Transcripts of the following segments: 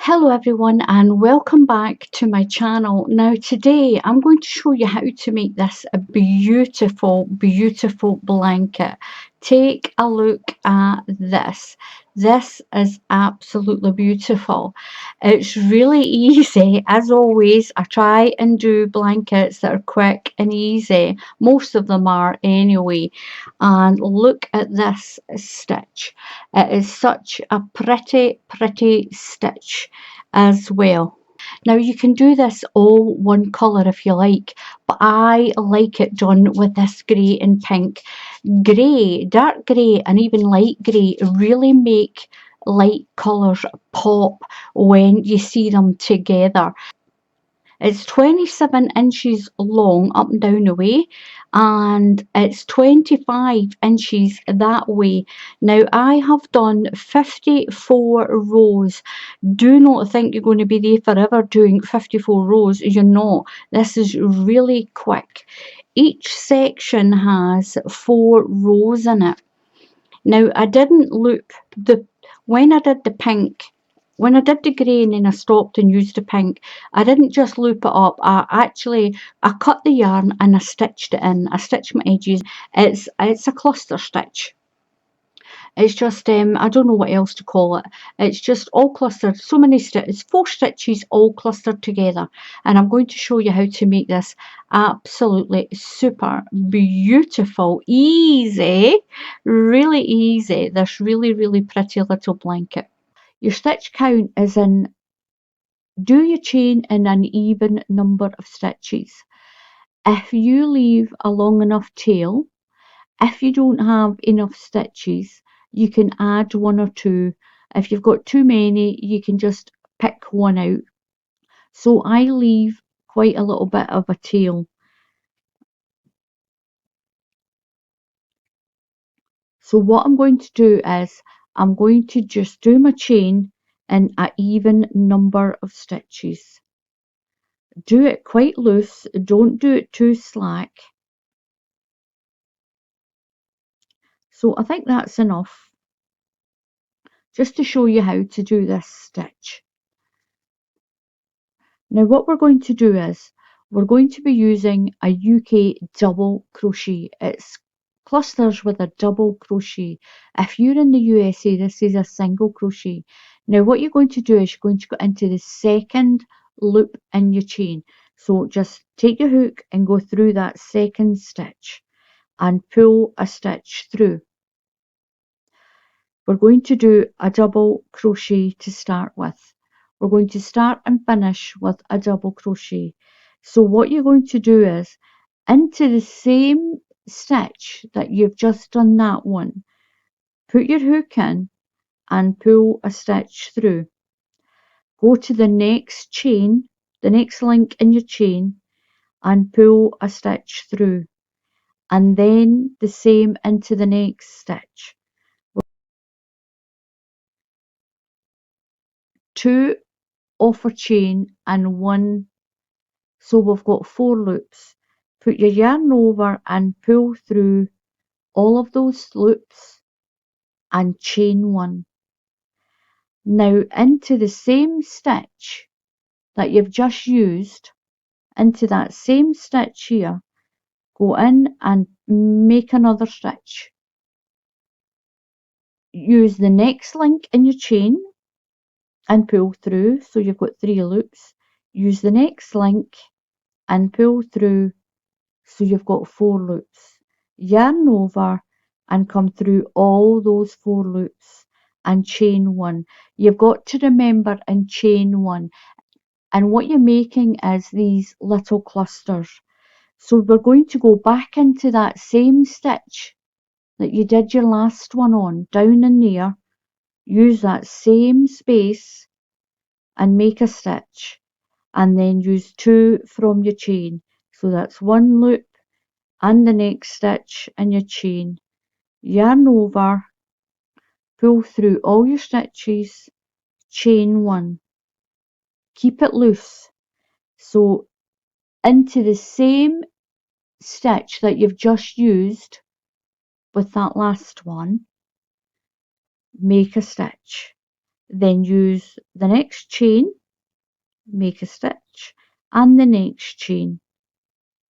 Hello everyone and welcome back to my channel. Now today I'm going to show you how to make this a beautiful blanket. Take a look at this. This is absolutely beautiful. It's really easy. As always, I try and do blankets that are quick and easy. Most of them are anyway. And look at this stitch. It is such a pretty stitch as well. Now you can do this all one colour if you like, but I like it done with this grey and pink. Grey, dark grey and even light grey really make light colours pop when you see them together. It's 27 inches long up and down the way, and it's 25 inches that way. Now I have done 54 rows. Do not think you're going to be there forever doing 54 rows. You're not. This is really quick. Each section has 4 rows in it. Now I didn't loop when I did the pink. When I did the grey and then I stopped and used the pink, I didn't just loop it up. I cut the yarn and I stitched it in. I stitched my edges. It's a cluster stitch. It's just I don't know what else to call it. It's just all clustered. So many stitches, 4 stitches all clustered together. And I'm going to show you how to make this absolutely super beautiful, easy, really easy. This really pretty little blanket. Your stitch count is in, do your chain in an even number of stitches. If you leave a long enough tail, if you don't have enough stitches, you can add 1 or 2. If you've got too many, you can just pick one out. So I leave quite a little bit of a tail. So what I'm going to do is I'm going to just do my chain in an even number of stitches. Do it quite loose, don't do it too slack. So I think that's enough just to show you how to do this stitch. Now what we're going to do is we're going to be using a UK double crochet. It's clusters with a double crochet. If you're in the USA, this is a single crochet. Now what you're going to do is you're going to go into the second loop in your chain. So just take your hook and go through that second stitch and pull a stitch through. We're going to do a double crochet to start with. We're going to start and finish with a double crochet. So what you're going to do is into the same stitch that you've just done that one, put your hook in and pull a stitch through. Go to the next chain, the next link in your chain, and pull a stitch through, and then the same into the next stitch. 2 off a chain and 1, so we've got 4 loops. Put your yarn over and pull through all of those loops and chain 1. Now into the same stitch that you've just used, into that same stitch here, go in and make another stitch. Use the next link in your chain and pull through, so you've got 3 loops. Use the next link and pull through, so you've got 4 loops. Yarn over and come through all those 4 loops and chain 1. You've got to remember and chain 1. And what you're making is these little clusters. So we're going to go back into that same stitch that you did your last one on, down in there. Use that same space and make a stitch, and then use 2 from your chain. So that's 1 loop and the next stitch in your chain. Yarn over, pull through all your stitches, chain 1. Keep it loose. So into the same stitch that you've just used with that last one, make a stitch. then use the next chain, make a stitch, and the next chain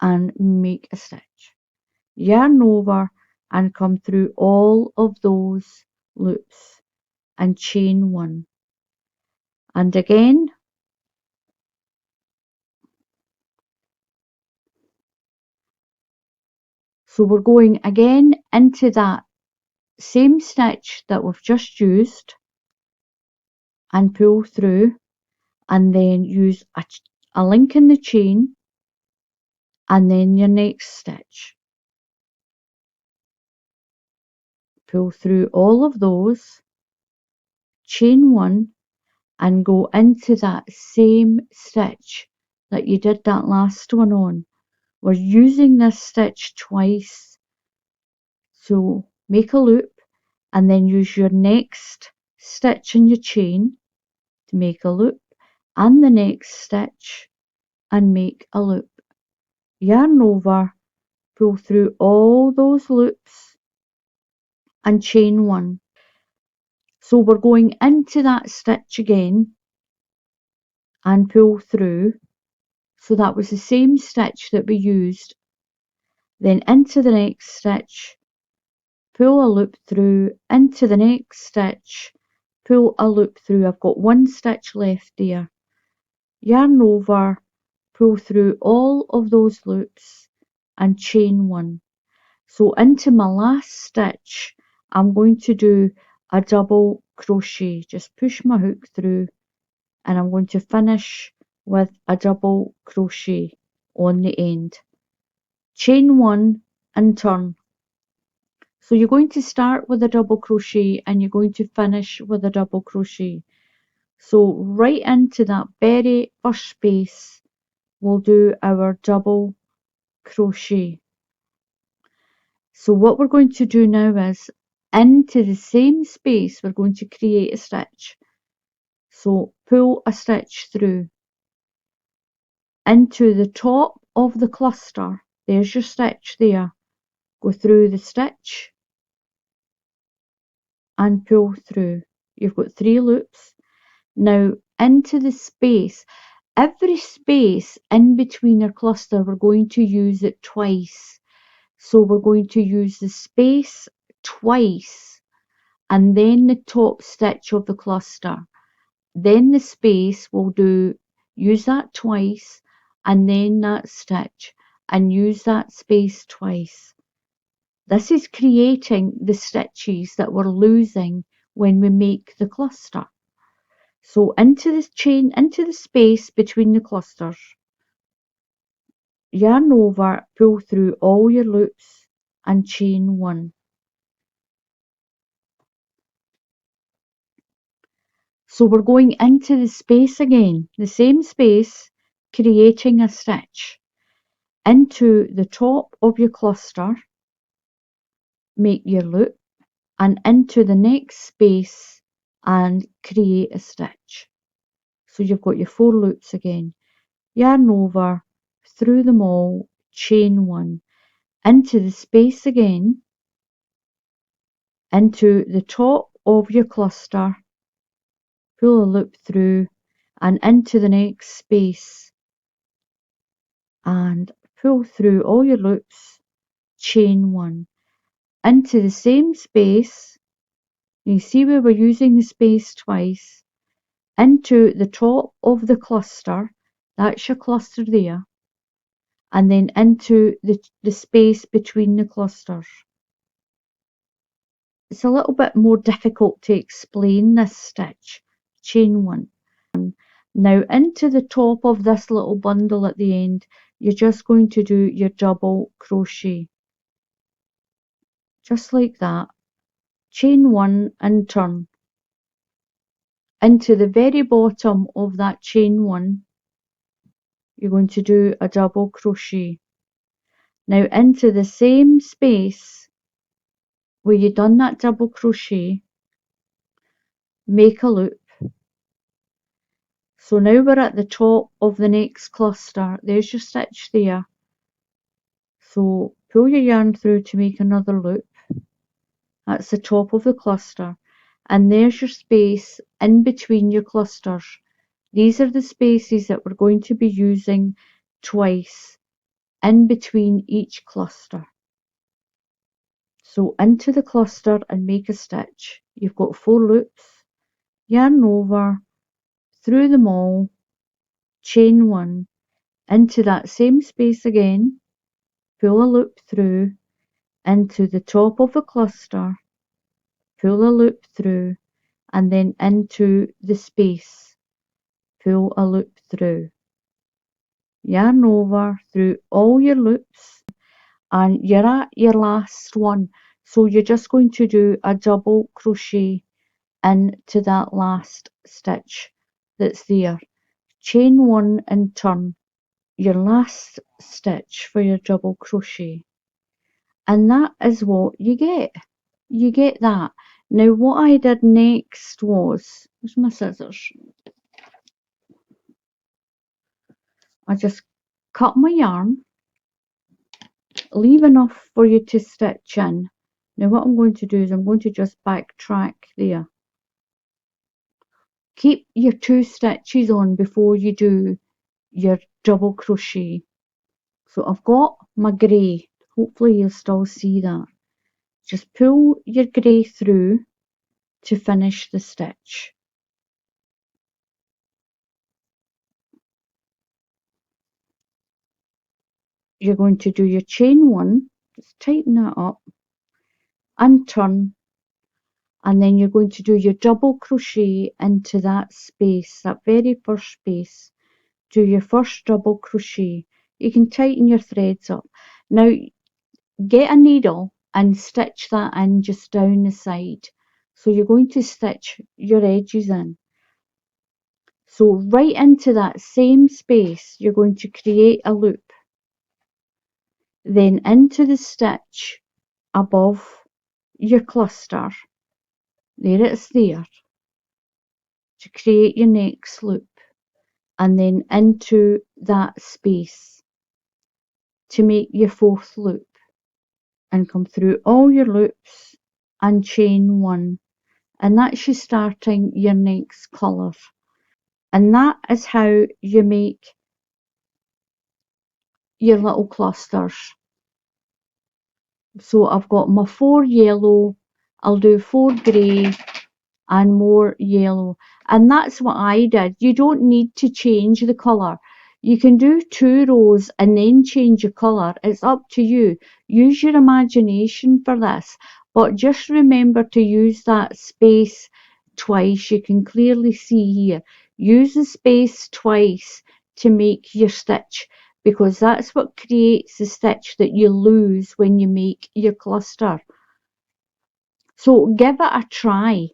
and make a stitch. Yarn over and come through all of those loops and chain one. And again, so we're going again into that same stitch that we've just used and pull through, and then use a link in the chain and then your next stitch. Pull through all of those, chain one, and go into that same stitch that you did that last one on. We're using this stitch twice, so make a loop and then use your next stitch in your chain to make a loop, and the next stitch and make a loop. Yarn over, pull through all those loops and chain one. So we're going into that stitch again and pull through. So that was the same stitch that we used. Then into the next stitch, pull a loop through, into the next stitch, pull a loop through. I've got one stitch left there. Yarn over, pull through all of those loops and chain one. So into my last stitch, I'm going to do a double crochet. Just push my hook through and I'm going to finish with a double crochet on the end. Chain one and turn. So you're going to start with a double crochet and you're going to finish with a double crochet. So right into that very first space, we'll do our double crochet. So what we're going to do now is, into the same space, we're going to create a stitch. So pull a stitch through. Into the top of the cluster, there's your stitch there. Go through the stitch and pull through. You've got 3 loops. Now into the space, every space in between your cluster, we're going to use it twice. So we're going to use the space twice and then the top stitch of the cluster. Then the space we'll use that twice and then that stitch and use that space twice. This is creating the stitches that we're losing when we make the cluster. So into this chain, into the space between the clusters, yarn over, pull through all your loops and chain one. So we're going into the space again, the same space, creating a stitch. Into the top of your cluster, make your loop, and into the next space and create a stitch. So you've got your 4 loops again. Yarn over, through them all, chain one. Into the space again, into the top of your cluster, pull a loop through and into the next space and pull through all your loops, chain one. Into the same space, you see where we're using the space twice, into the top of the cluster, that's your cluster there, and then into the space between the clusters. It's a little bit more difficult to explain this stitch. Chain one. Now into the top of this little bundle at the end, you're just going to do your double crochet. Just like that. Chain one and turn. Into the very bottom of that chain one, you're going to do a double crochet. Now into the same space where you've done that double crochet, make a loop. So now we're at the top of the next cluster. There's your stitch there. So pull your yarn through to make another loop. That's the top of the cluster. and there's your space in between your clusters. These are the spaces that we're going to be using twice in between each cluster. So into the cluster and make a stitch. You've got 4 loops, yarn over, through them all, chain 1, into that same space again, pull a loop through, into the top of the cluster, pull a loop through, and then into the space, pull a loop through. Yarn over through all your loops, and you're at your last one, so you're just going to do a double crochet into that last stitch that's there. Chain 1 and turn, your last stitch for your double crochet, and that is what you get. You get that. Now what I did next was, where's my scissors? I just cut my yarn, leave enough for you to stitch in. Now what I'm going to do is I'm going to just backtrack there. Keep your 2 stitches on before you do your double crochet. So I've got my grey, hopefully you'll still see that. Just pull your grey through to finish the stitch. You're going to do your chain 1, just tighten that up, and turn, and then you're going to do your double crochet into that space, that very first space. Do your first double crochet. You can tighten your threads up. Now get a needle and stitch that in just down the side. So you're going to stitch your edges in. So right into that same space you're going to create a loop. Then into the stitch above your cluster, there it is there, to create your next loop, and then into that space to make your 4th loop, and come through all your loops and chain 1, and that's you starting your next colour. And that is how you make your little clusters. So I've got my 4 yellow, I'll do 4 grey and more yellow, and that's what I did. You don't need to change the colour. You can do 2 rows and then change your colour. It's up to you. Use your imagination for this, but just remember to use that space twice. You can clearly see here. Use the space twice to make your stitch, because that's what creates the stitch that you lose when you make your cluster. So give it a try.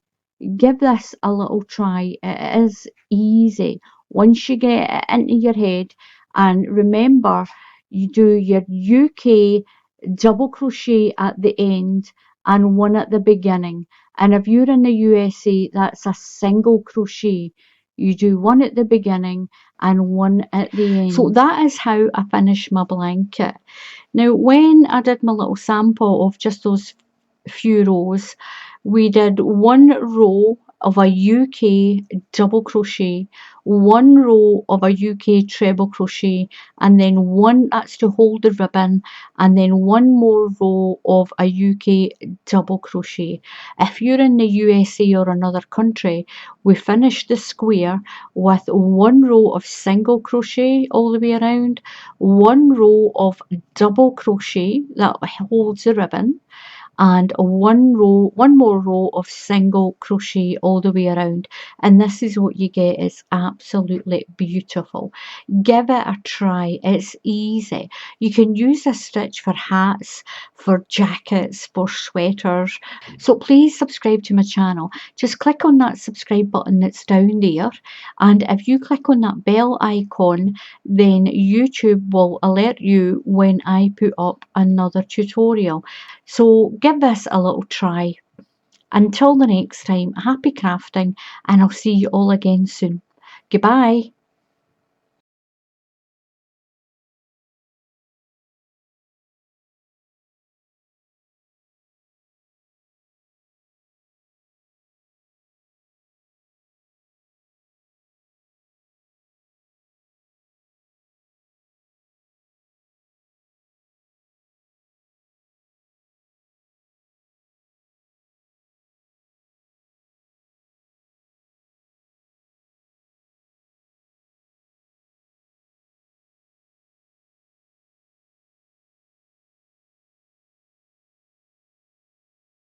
Give this a little try. It is easy once you get it into your head. And remember, you do your UK double crochet at the end and 1 at the beginning. And if you're in the USA, that's a single crochet. You do 1 at the beginning and 1 at the end. So that is how I finish my blanket. Now when I did my little sample of just those few rows, we did 1 row of a UK double crochet, 1 row of a UK treble crochet, and then 1, that's to hold the ribbon, and then 1 more row of a UK double crochet. If you're in the USA or another country, we finished the square with 1 row of single crochet all the way around, 1 row of double crochet that holds the ribbon, and 1 more row of single crochet all the way around, and this is what you get. It's absolutely beautiful. Give it a try. It's easy. You can use this stitch for hats, for jackets, for sweaters. So please subscribe to my channel. Just click on that subscribe button that's down there, and if you click on that bell icon, then YouTube will alert you when I put up another tutorial. So give this a little try. Until the next time, happy crafting, and I'll see you all again soon. Goodbye.